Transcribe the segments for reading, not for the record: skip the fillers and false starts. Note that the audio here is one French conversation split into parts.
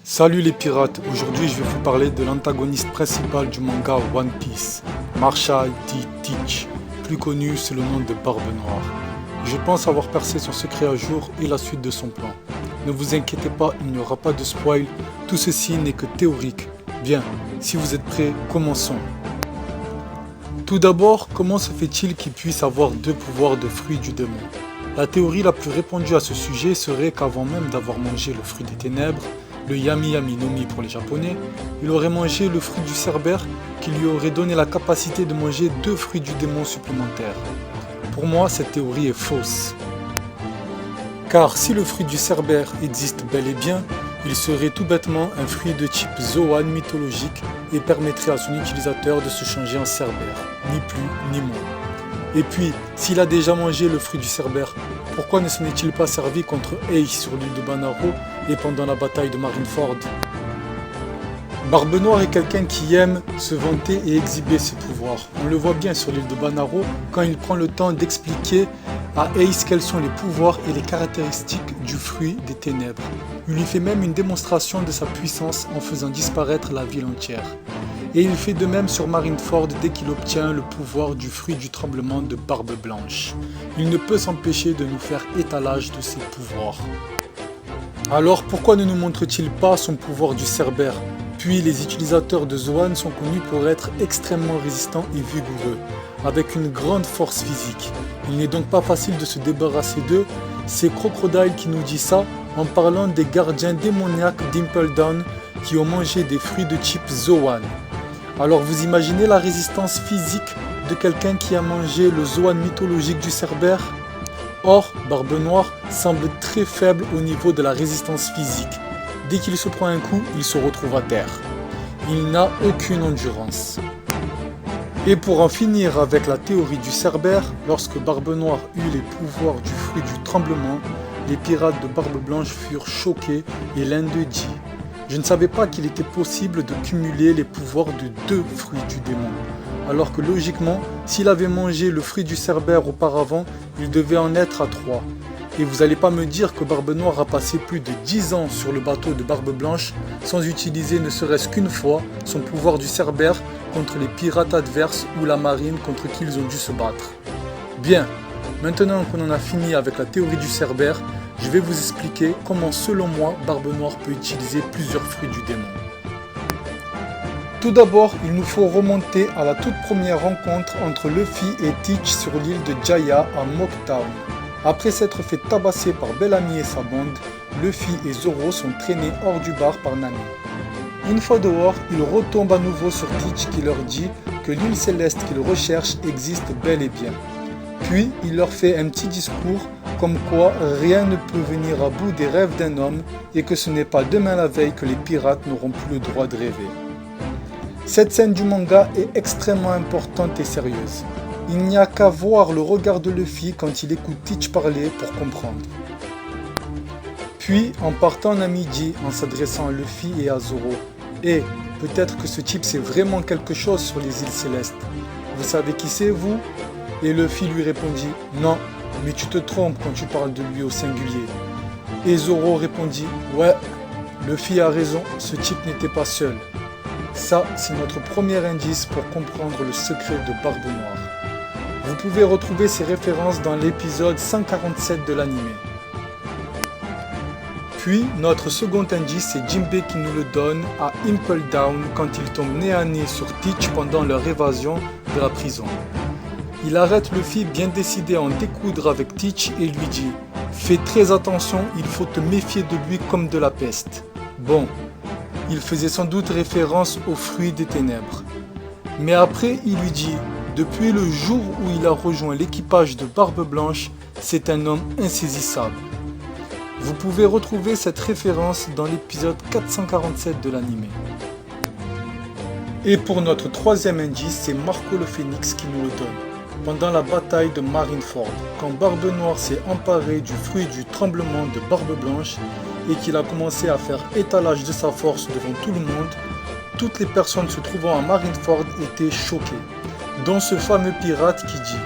Salut les pirates, aujourd'hui je vais vous parler de l'antagoniste principal du manga One Piece, Marshall D. Teach, plus connu sous le nom de Barbe Noire. Je pense avoir percé son secret à jour et la suite de son plan. Ne vous inquiétez pas, il n'y aura pas de spoil, tout ceci n'est que théorique. Bien, si vous êtes prêts, commençons. Tout d'abord, comment se fait-il qu'il puisse avoir deux pouvoirs de fruits du démon? La théorie la plus répandue à ce sujet serait qu'avant même d'avoir mangé le fruit des ténèbres, le Yami Yami no Mi pour les japonais, il aurait mangé le fruit du Cerbère qui lui aurait donné la capacité de manger deux fruits du démon supplémentaires. Pour moi, cette théorie est fausse. Car si le fruit du Cerbère existe bel et bien, il serait tout bêtement un fruit de type Zoan mythologique et permettrait à son utilisateur de se changer en Cerbère, ni plus ni moins. Et puis, s'il a déjà mangé le fruit du Cerbère, pourquoi ne s'en est-il pas servi contre Ace sur l'île de Banaro et pendant la bataille de Marineford? Barbe Noire est quelqu'un qui aime se vanter et exhiber ses pouvoirs. On le voit bien sur l'île de Banaro quand il prend le temps d'expliquer à Ace quels sont les pouvoirs et les caractéristiques du fruit des ténèbres. Il lui fait même une démonstration de sa puissance en faisant disparaître la ville entière. Et il fait de même sur Marineford dès qu'il obtient le pouvoir du fruit du tremblement de Barbe Blanche. Il ne peut s'empêcher de nous faire étalage de ses pouvoirs. Alors pourquoi ne nous montre-t-il pas son pouvoir du Cerbère? Puis les utilisateurs de Zoan sont connus pour être extrêmement résistants et vigoureux, avec une grande force physique. Il n'est donc pas facile de se débarrasser d'eux. C'est Crocodile qui nous dit ça en parlant des gardiens démoniaques d'Impel Down qui ont mangé des fruits de type Zoan. Alors vous imaginez la résistance physique de quelqu'un qui a mangé le Zoan mythologique du Cerbère? Or, Barbe Noire semble très faible au niveau de la résistance physique. Dès qu'il se prend un coup, il se retrouve à terre. Il n'a aucune endurance. Et pour en finir avec la théorie du Cerbère, lorsque Barbe Noire eut les pouvoirs du fruit du tremblement, les pirates de Barbe Blanche furent choqués et l'un d'eux dit: je ne savais pas qu'il était possible de cumuler les pouvoirs de deux fruits du démon. Alors que logiquement, s'il avait mangé le fruit du Cerbère auparavant, il devait en être à 3. Et vous n'allez pas me dire que Barbe Noire a passé plus de 10 ans sur le bateau de Barbe Blanche sans utiliser ne serait-ce qu'une fois son pouvoir du Cerbère contre les pirates adverses ou la marine contre qui ils ont dû se battre. Bien, maintenant qu'on en a fini avec la théorie du Cerbère, je vais vous expliquer comment selon moi Barbe Noire peut utiliser plusieurs fruits du démon. Tout d'abord, il nous faut remonter à la toute première rencontre entre Luffy et Teach sur l'île de Jaya à Mocktown. Après s'être fait tabasser par Bellamy et sa bande, Luffy et Zoro sont traînés hors du bar par Nami. Une fois dehors, ils retombent à nouveau sur Teach qui leur dit que l'île céleste qu'ils recherchent existe bel et bien. Puis il leur fait un petit discours comme quoi rien ne peut venir à bout des rêves d'un homme et que ce n'est pas demain la veille que les pirates n'auront plus le droit de rêver. Cette scène du manga est extrêmement importante et sérieuse. Il n'y a qu'à voir le regard de Luffy quand il écoute Teach parler pour comprendre. Puis, en partant, Nami dit en s'adressant à Luffy et à Zoro: Eh, peut-être que ce type sait vraiment quelque chose sur les îles célestes. Vous savez qui c'est, vous? Et Luffy lui répondit: Non, mais tu te trompes quand tu parles de lui au singulier. Et Zoro répondit: Ouais, Luffy a raison, ce type n'était pas seul. Ça, c'est notre premier indice pour comprendre le secret de Barbe Noire. Vous pouvez retrouver ces références dans l'épisode 147 de l'anime. Puis, notre second indice, c'est Jinbei qui nous le donne à Impel Down quand il tombe nez à nez sur Teach pendant leur évasion de la prison. Il arrête Luffy bien décidé à en découdre avec Teach et lui dit: fais très attention, il faut te méfier de lui comme de la peste. Bon, il faisait sans doute référence au fruit des ténèbres. Mais après, il lui dit: depuis le jour où il a rejoint l'équipage de Barbe Blanche, c'est un homme insaisissable. Vous pouvez retrouver cette référence dans l'épisode 447 de l'anime. Et pour notre troisième indice, c'est Marco le Phénix qui nous le donne. Pendant la bataille de Marineford, quand Barbe Noire s'est emparé du fruit du tremblement de Barbe Blanche et qu'il a commencé à faire étalage de sa force devant tout le monde, toutes les personnes se trouvant à Marineford étaient choquées, dont ce fameux pirate qui dit: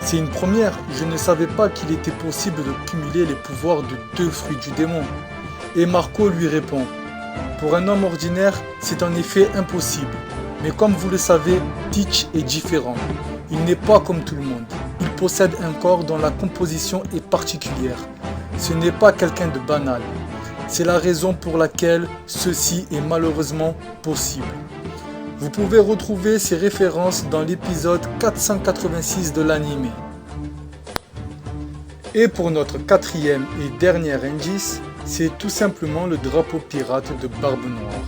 c'est une première, je ne savais pas qu'il était possible de cumuler les pouvoirs de deux fruits du démon. Et Marco lui répond: Pour un homme ordinaire, c'est en effet impossible. Mais comme vous le savez, Teach est différent. Il n'est pas comme tout le monde. Il possède un corps dont la composition est particulière. Ce n'est pas quelqu'un de banal. C'est la raison pour laquelle ceci est malheureusement possible. Vous pouvez retrouver ces références dans l'épisode 486 de l'anime. Et pour notre quatrième et dernier indice, c'est tout simplement le drapeau pirate de Barbe Noire.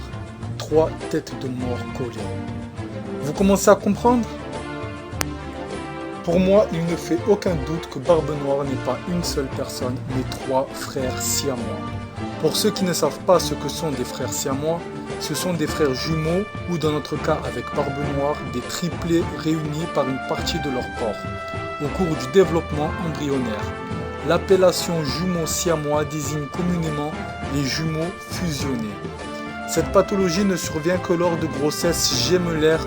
3 têtes de mort collées. Vous commencez à comprendre ? Pour moi, il ne fait aucun doute que Barbe Noire n'est pas une seule personne, mais 3 frères siamois. Pour ceux qui ne savent pas ce que sont des frères siamois, ce sont des frères jumeaux ou dans notre cas avec Barbe Noire, des triplés réunis par une partie de leur corps au cours du développement embryonnaire. L'appellation jumeaux siamois désigne communément les jumeaux fusionnés. Cette pathologie ne survient que lors de grossesses gémellaires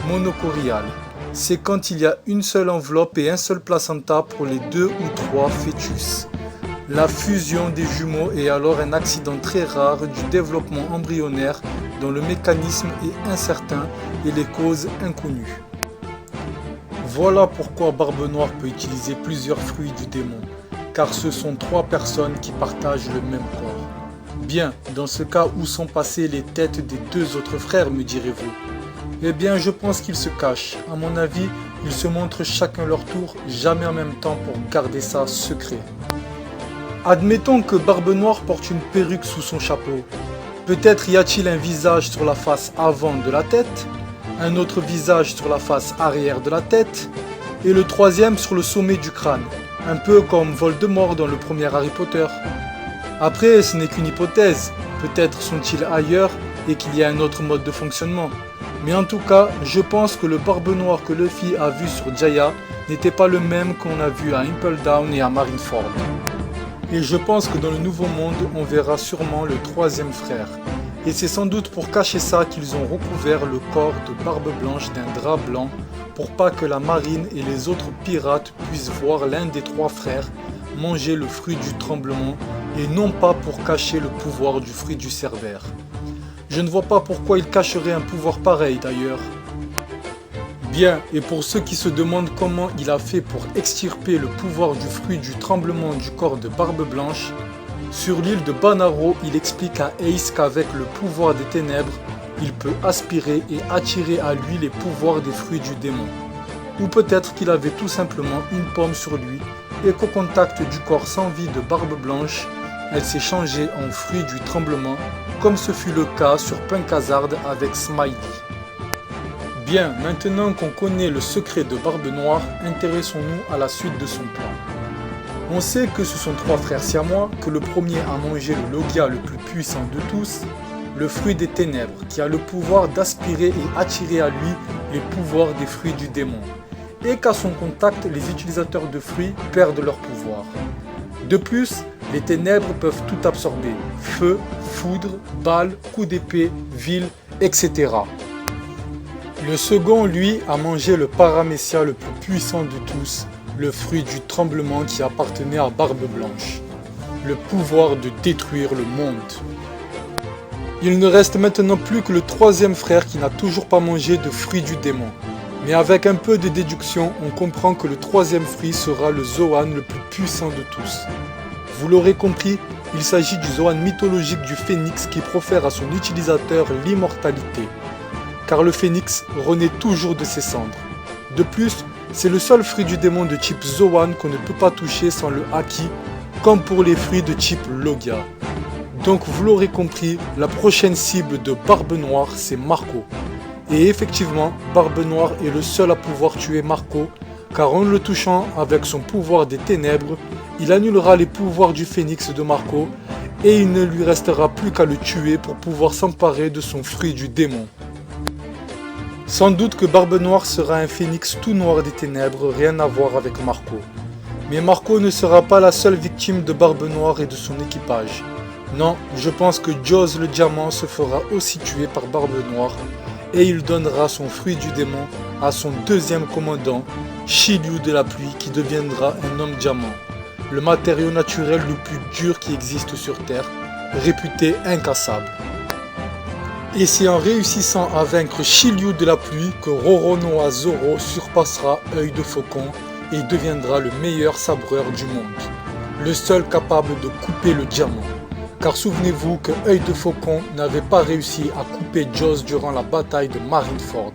monocoriales. C'est quand il y a une seule enveloppe et un seul placenta pour les 2 ou 3 fœtus. La fusion des jumeaux est alors un accident très rare du développement embryonnaire dont le mécanisme est incertain et les causes inconnues. Voilà pourquoi Barbe Noire peut utiliser plusieurs fruits du démon, car ce sont 3 personnes qui partagent le même corps. Bien, dans ce cas, où sont passées les têtes des 2 autres frères, me direz-vous ? Eh bien, je pense qu'ils se cachent. À mon avis, ils se montrent chacun leur tour, jamais en même temps pour garder ça secret. Admettons que Barbe Noire porte une perruque sous son chapeau. Peut-être y a-t-il un visage sur la face avant de la tête, un autre visage sur la face arrière de la tête, et le troisième sur le sommet du crâne, un peu comme Voldemort dans le premier Harry Potter. Après, ce n'est qu'une hypothèse, peut-être sont-ils ailleurs et qu'il y a un autre mode de fonctionnement. Mais en tout cas, je pense que le Barbe Noire que Luffy a vu sur Jaya n'était pas le même qu'on a vu à Impel Down et à Marineford. Et je pense que dans le Nouveau Monde, on verra sûrement le 3e frère. Et c'est sans doute pour cacher ça qu'ils ont recouvert le corps de Barbe Blanche d'un drap blanc pour pas que la marine et les autres pirates puissent voir l'un des 3 frères manger le fruit du tremblement et non pas pour cacher le pouvoir du fruit du Cerbère. Je ne vois pas pourquoi il cacherait un pouvoir pareil d'ailleurs. Bien, et pour ceux qui se demandent comment il a fait pour extirper le pouvoir du fruit du tremblement du corps de Barbe Blanche, sur l'île de Banaro, il explique à Ace qu'avec le pouvoir des ténèbres, il peut aspirer et attirer à lui les pouvoirs des fruits du démon. Ou peut-être qu'il avait tout simplement une pomme sur lui et qu'au contact du corps sans vie de Barbe Blanche, elle s'est changée en fruit du tremblement, comme ce fut le cas sur Punk Hazard avec Smiley. Bien, maintenant qu'on connaît le secret de Barbe Noire, intéressons-nous à la suite de son plan. On sait que ce sont 3 frères siamois, que le premier a mangé le Logia le plus puissant de tous, le fruit des ténèbres, qui a le pouvoir d'aspirer et attirer à lui les pouvoirs des fruits du démon, et qu'à son contact, les utilisateurs de fruits perdent leur pouvoir. De plus, les ténèbres peuvent tout absorber, feu, foudre, balles, coups d'épée, ville, etc. Le second, lui, a mangé le paramécia le plus puissant de tous, le fruit du tremblement qui appartenait à Barbe Blanche, le pouvoir de détruire le monde. Il ne reste maintenant plus que le 3e frère qui n'a toujours pas mangé de fruit du démon. Mais avec un peu de déduction, on comprend que le 3e fruit sera le Zoan le plus puissant de tous. Vous l'aurez compris, il s'agit du Zoan mythologique du phénix qui profère à son utilisateur l'immortalité. Car le phénix renaît toujours de ses cendres. De plus, c'est le seul fruit du démon de type Zoan qu'on ne peut pas toucher sans le Haki, comme pour les fruits de type Logia. Donc vous l'aurez compris, la prochaine cible de Barbe Noire, c'est Marco. Et effectivement, Barbe Noire est le seul à pouvoir tuer Marco, car en le touchant avec son pouvoir des ténèbres, il annulera les pouvoirs du phénix de Marco, et il ne lui restera plus qu'à le tuer pour pouvoir s'emparer de son fruit du démon. Sans doute que Barbe Noire sera un phénix tout noir des ténèbres, rien à voir avec Marco. Mais Marco ne sera pas la seule victime de Barbe Noire et de son équipage. Non, je pense que Jaws le diamant se fera aussi tuer par Barbe Noire, et il donnera son fruit du démon à son 2e commandant, Shiryu de la pluie, qui deviendra un homme diamant, le matériau naturel le plus dur qui existe sur Terre, réputé incassable. Et c'est en réussissant à vaincre Shiryu de la pluie que Roronoa Zoro surpassera Œil de Faucon et deviendra le meilleur sabreur du monde. Le seul capable de couper le diamant. Car souvenez-vous que Œil de Faucon n'avait pas réussi à couper Jaws durant la bataille de Marineford.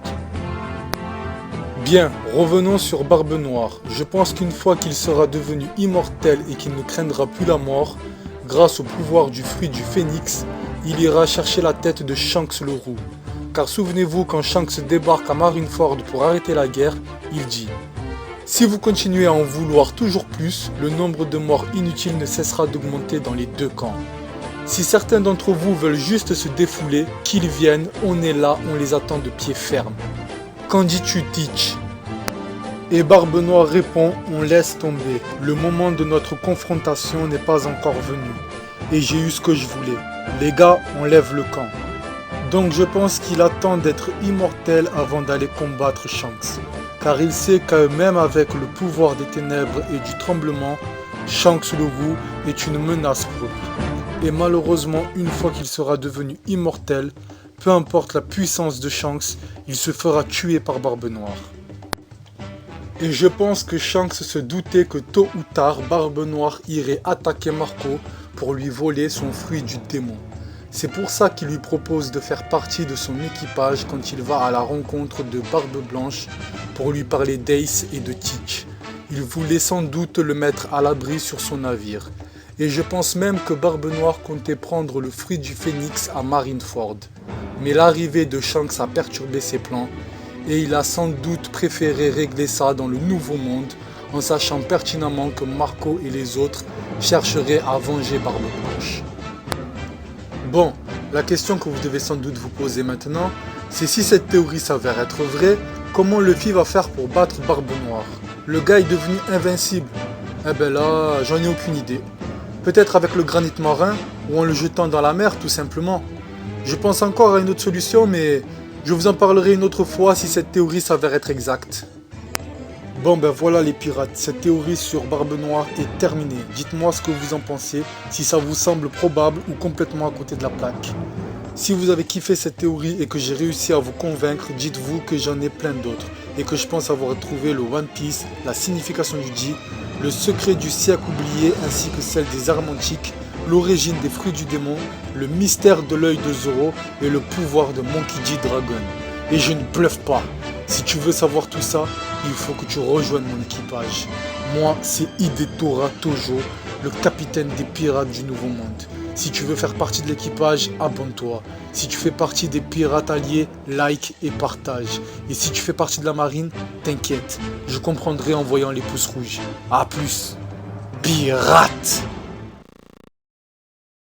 Bien, revenons sur Barbe Noire. Je pense qu'une fois qu'il sera devenu immortel et qu'il ne craindra plus la mort, grâce au pouvoir du fruit du phénix, il ira chercher la tête de Shanks le Roux. Car souvenez-vous, quand Shanks débarque à Marineford pour arrêter la guerre, il dit « Si vous continuez à en vouloir toujours plus, le nombre de morts inutiles ne cessera d'augmenter dans les deux camps. Si certains d'entre vous veulent juste se défouler, qu'ils viennent, on est là, on les attend de pied ferme. Qu'en dis-tu, Teach ?» Et Barbe Noire répond « On laisse tomber. Le moment de notre confrontation n'est pas encore venu. Et j'ai eu ce que je voulais. Les gars, on lève le camp. » Donc je pense qu'il attend d'être immortel avant d'aller combattre Shanks. Car il sait que même avec le pouvoir des ténèbres et du tremblement, Shanks le Roux est une menace pour lui. Et malheureusement, une fois qu'il sera devenu immortel, peu importe la puissance de Shanks, il se fera tuer par Barbe Noire. Et je pense que Shanks se doutait que tôt ou tard, Barbe Noire irait attaquer Marco pour lui voler son fruit du démon. C'est pour ça qu'il lui propose de faire partie de son équipage quand il va à la rencontre de Barbe Blanche pour lui parler d'Ace et de Teach. Il voulait sans doute le mettre à l'abri sur son navire. Et je pense même que Barbe Noire comptait prendre le fruit du phénix à Marineford. Mais l'arrivée de Shanks a perturbé ses plans et il a sans doute préféré régler ça dans le Nouveau Monde en sachant pertinemment que Marco et les autres chercheraient à venger Barbe Blanche. Bon, la question que vous devez sans doute vous poser maintenant, c'est si cette théorie s'avère être vraie, comment Luffy va faire pour battre Barbe Noire? Le gars est devenu invincible. Eh ben là, j'en ai aucune idée. Peut-être avec le granit marin ou en le jetant dans la mer tout simplement. Je pense encore à une autre solution, mais je vous en parlerai une autre fois si cette théorie s'avère être exacte. Bon ben voilà les pirates, cette théorie sur Barbe Noire est terminée. Dites-moi ce que vous en pensez, si ça vous semble probable ou complètement à côté de la plaque. Si vous avez kiffé cette théorie et que j'ai réussi à vous convaincre, dites-vous que j'en ai plein d'autres et que je pense avoir trouvé le One Piece, la signification du Ji, le secret du siècle oublié ainsi que celle des armes antiques, l'origine des fruits du démon, le mystère de l'œil de Zoro et le pouvoir de Monkey D. Dragon. Et je ne bluffe pas. Si tu veux savoir tout ça, il faut que tu rejoignes mon équipage. Moi, c'est Hidetora Tojo, le capitaine des pirates du Nouveau Monde. Si tu veux faire partie de l'équipage, abonne-toi. Si tu fais partie des pirates alliés, like et partage. Et si tu fais partie de la marine, t'inquiète, je comprendrai en voyant les pouces rouges. A plus, pirates!